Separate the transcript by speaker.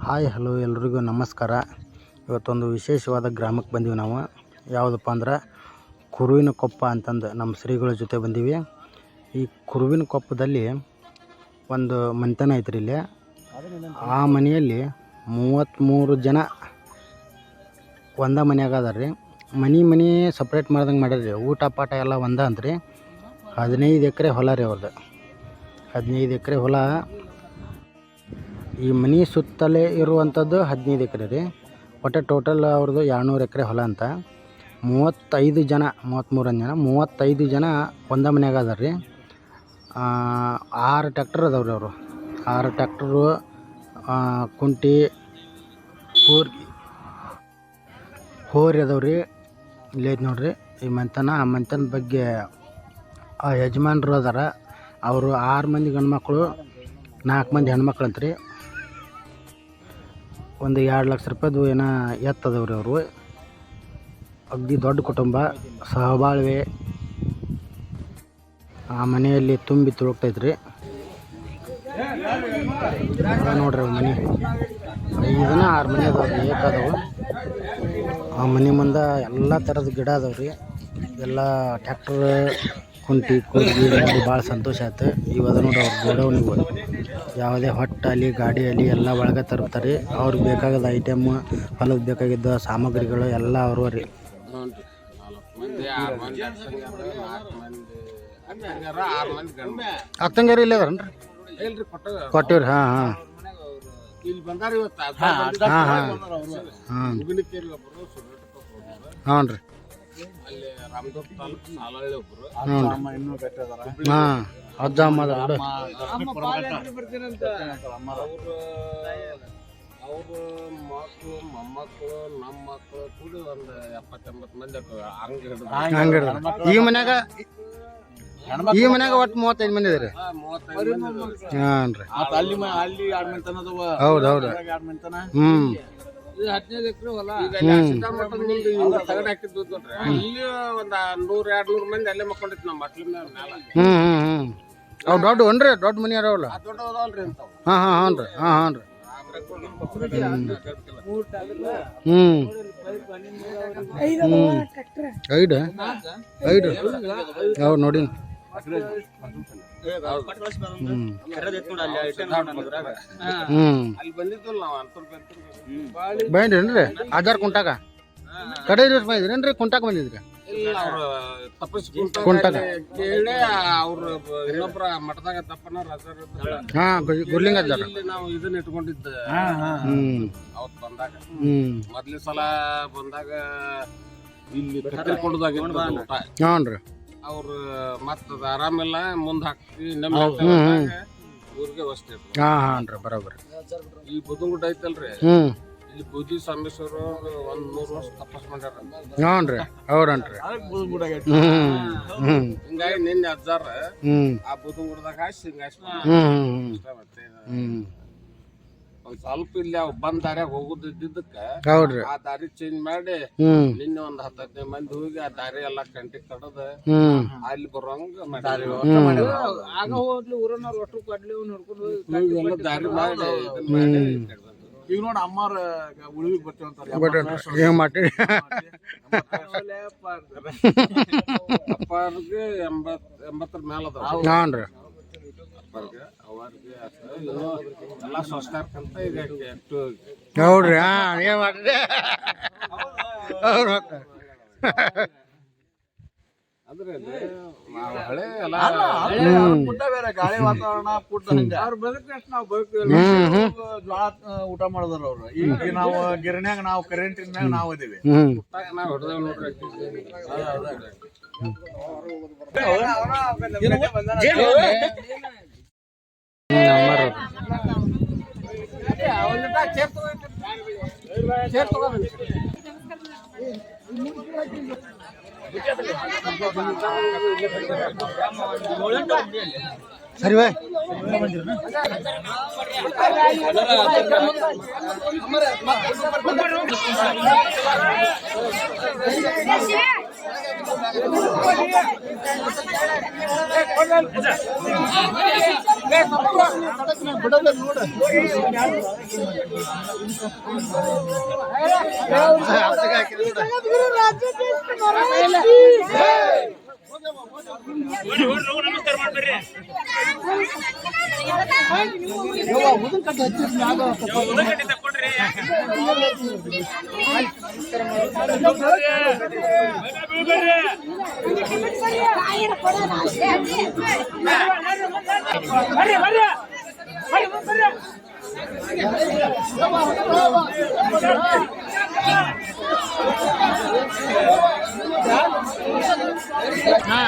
Speaker 1: Hi hello ಎಲ್ರಿಗೂ ನಮಸ್ಕಾರ. ಇವತ್ತೊಂದು ವಿಶೇಷವಾದ ಗ್ರಾಮಕ್ಕೆ ಬಂದೀವಿ ನಾವು. ಯಾವುದಪ್ಪ ಅಂದ್ರೆ ಕುರುವಿನ ಕೊಪ್ಪ ಅಂತಂದು ನಮ್ಮ ಶ್ರೀಗಳ ಜೊತೆ ಬಂದೀವಿ. ಈ ಕುರುವಿನ ಕೊಪ್ಪದಲ್ಲಿ ಒಂದು ಮನೆತನ ಐತ್ರಿ. ಇಲ್ಲಿ ಆ ಮನೆಯಲ್ಲಿ 33 ಜನ ಒಂದ ಮನ್ಯಾಗ ಅದಾರ ರೀ. ಮನೆ ಸಪ್ರೇಟ್ ಮಾಡ್ದಂಗೆ ಮಾಡ್ಯಾರ. ಊಟ ಪಾಠ ಎಲ್ಲ ಒಂದ ಅಂತ್ರಿ. 15 ಎಕರೆ ಹೊಲ ರೀ ಅವ್ರದ್ದು. 15 ಎಕರೆ ಹೊಲ. ಈ ಮನೆ ಸುತ್ತಲೇ ಇರುವಂಥದ್ದು 15 ಎಕರೆ ರೀ. ಒಟ್ಟು ಟೋಟಲ್ ಅವ್ರದ್ದು 200 ಎಕರೆ ಹೊಲ ಅಂತ. 35 ಜನ 35 ಜನ ಒಂದ ಮನ್ಯಾಗ ಅದಾರ ರೀ. 6 ಟ್ಯಾಕ್ಟರ್ ಅದಾವ ರೀ. ಅವರು 6 ಟ್ಯಾಕ್ಟರು, ಕುಂಟಿ, ಹೋರಿ ಅದಾವ್ರಿ. ಇಲ್ಲೇ ಐತೆ ನೋಡ್ರಿ ಈ ಮನೆತನ. ಆ ಮನೆತನದ ಬಗ್ಗೆ ಆ ಯಜಮಾನ್ರು ಅದಾರ. ಅವರು 6 ಮಂದಿ ಗಂಡು ಮಕ್ಕಳು, 4 ಮಂದಿ ಹೆಣ್ಮಕ್ಳು ಅಂತ್ರಿ. ಒಂದು 2 ಲಕ್ಷ ರೂಪಾಯಿದು ಏನೋ ಎತ್ತದವ್ರಿ. ಅವರು ಅಗ್ದಿ ದೊಡ್ಡ ಕುಟುಂಬ, ಸಹಬಾಳ್ವೆ ಆ ಮನೆಯಲ್ಲಿ ತುಂಬಿ ತುಳುಕ್ತೈತ್ರಿ. ನೋಡ್ರಿ ಮನೆ 5 ಮನೆ ಅದಾವ್ರಿ. ಏಕದವು. ಆ ಮನೆ ಮುಂದೆ ಎಲ್ಲ ಥರದ ಗಿಡ ಅದಾವ್ರಿ. ಎಲ್ಲ ಟ್ಯಾಕ್ಟರ್, ಕುಂಟಿ, ಕೂರ್ಗಿ ನೋಡಿ ಭಾಳ ಸಂತೋಷ ಆಯ್ತು. ಇವಾಗ ನೋಡಿ ಅವ್ರ ಗೋಡೌನಿಗೆ ಯಾವುದೇ ಹೊಟ್ಟಲ್ಲಿ ಗಾಡಿ ಅಲ್ಲಿ ಎಲ್ಲ ಒಳಗೆ ತರ್ತಾರೆ. ಅವ್ರಿಗೆ ಬೇಕಾದ ಐಟಮ್, ಹೊಲದ ಬೇಕಾಗಿದ್ದ ಸಾಮಗ್ರಿಗಳು ಎಲ್ಲ ಅವರು ರೀ. ಅತ್ತಂಗಾರಿ ಇಲ್ಲ ಅದಾರನ್ರಿ? ಕೊಟ್ಟಿವ್ರಿ. ಹಾಂ ಹಾಂ ಹಾಂ ರೀ. ಹಾಂ ಅಜ್ಜ ಅಮ್ಮ ಅದಾರ.
Speaker 2: ಅವರು ಮಕ್ಕಳು, ಮೊಮ್ಮಕ್ಕಳು, ನಮ್ಮ ಮಕ್ಕಳು ಕೂಡಿ ಒಂದು 70-80 ಮಂದಿ
Speaker 1: ಹಂಗೆ. ಈ ಮನ್ಯಾಗ ಒಟ್ಟು 35 ಮಂದಿ ಇದ್ರಿ. ಹಾಂ ರೀ. ಹೌದು ಹೌದು.
Speaker 2: 15 ಎಕರೆ ಹೊಲ. ತಗಡ್ ಹಾಕಿದ್ದು ನೋಡ್ರಿ. ಅಲ್ಲಿ ಒಂದ್ 100-200 ಮಂದಿ ಅಲ್ಲೇ ಮಕ್ಕೊಂಡಿತ್ತು ನಮ್ಮ ಮಕ್ಳ ಮೇಲೆ.
Speaker 1: ಅವ್ ದೊಡ್ಡ ದೊಡ್ಡ ಮನಿ ಅದಾವಲ್ಲ.
Speaker 2: ದೊಡ್ಡವಲ್ರಿ ಅಂತ.
Speaker 1: ಹಾಂ ಹಾಂ ಹಾಂ ರೀ. ಹಾಂ ಹಾಂ ರೀ. ಐದು ಯಾವ ನೋಡಿ. ಬಂದ್ರೇನ್ರಿ ಆಧಾರ್ ಕುಂಟಾಗ? ಕಡೆ ದಿವಸ ಬಂದಿದ್ರೇನ್ರಿ? ಕುಂಟಾಕ ಬಂದಿದ್ರಿ? ಕುಂಟಾಗ
Speaker 2: ಕೇಳಿ ಅವ್ರ ಇನ್ನೊಬ್ರ ಮಠದಾಗ ತಪ್ಪನ
Speaker 1: ಗುರ್ಲಿಂಗ
Speaker 2: ನಾವು ಇದನ್ನ ಇಟ್ಕೊಂಡಿದ್ದ. ಅವತ್ ಬಂದಾಗ ಮೊದ್ಲ ಸಲ ಬಂದಾಗ ಇಲ್ಲಿ ಕೊಡದಾಗ
Speaker 1: ಹ್ಞೂ.
Speaker 2: ಅವ್ರು ಮತ್ತ ಆರಾಮಿಲ್ಲ, ಮುಂದೆ ಹಾಕ್ತಿ ಊರಿಗೆ ವಸ್ತಿ.
Speaker 1: ಹಾಂ ರೀ ಬರೋಬ್ರಿ.
Speaker 2: ಈ ಬುದಂಗುಡ್ಡ ಐತಲ್ರಿ, ಇಲ್ಲಿ ಬೂದಿ ಸಾಂಬೇಶ್ವರ 100 ವರ್ಷ ತಪಸ್ ಮಾಡ್ಯಾರ.
Speaker 1: ಹ್ಞೂ ರೀ. ಹೌದನ್ರಿ.
Speaker 2: ಹಿಂಗಾಗಿ ನಿನ್ನೆ ಅಜ್ಜಾರ ಆ ಬುದಂಗುಡ್ದಾಗ ಹಾಸಿ ಒಂದ್ ಸ್ವಲ್ಪ ಇಲ್ಲಿ ಬಂದ್ ದಾರ್ಯಾಗ ಹೋಗುದಿದ್ದಕ್ಕ ಆ ದಾರಿ ಚೇಂಜ್ ಮಾಡಿ ನಿನ್ನೆ ಒಂದ್ 10-15 ಮಂದಿ ಹೋಗಿ ಆ ದಾರಿ ಎಲ್ಲಾ ಕಂಟಿ ಕಡದ ಅಲ್ಲಿ ಬರೋಂಗ ಮಾಡಿ ಆಗ ಹೋಗ್ಲಿ ಊರನ್ನ ಒಟ್ಟು ಕಡ್ಲಿ ನೋಡ್ಕೊಂಡು ದಾರಿ ಮಾಡಿ. ಈಗ ನೋಡ ಅಮ್ಮಾರ ಉಳಿವಿಗೆ ಬರ್ತೀವಂತಾರೆ.
Speaker 1: ಏನ್ ಮಾಡಿ
Speaker 2: ಅಪ್ಪಾರ್ಗೆ 80 ಮೇಲೆ ಅದ.
Speaker 1: ಹಾನ್ ರೀ.
Speaker 2: ಎಲ್ಲ ಸ್ವಚ್ಛಾರ್ಕಂತ ಈಗ
Speaker 1: ನೋಡ್ರಿ. ಹಾಂ ಏನ್ ಮಾಡ್ರಿ
Speaker 2: ಅಂದ್ರೆ ಹಳೆ ಎಲ್ಲ ಬೇರೆ ಗಾಳಿ ವಾತಾವರಣ ಅವ್ರು ಬದುಕಷ್ಟು ನಾವು ಜ್ವಾಳ ಊಟ ಮಾಡಿದ್ರ ಅವ್ರು. ಈಗ ನಾವು ಗಿರಣ್ಯಾಗ ನಾವು ಕರೆಂಟಿನ ಮ್ಯಾಗ ನಾವು ಇದೀವಿ. ನಾವು ಹೊಡೆದೇವ್ ನೋಡ್ರಿ.
Speaker 1: ಸರಿ ಬಾಯ್.
Speaker 3: ಹಾ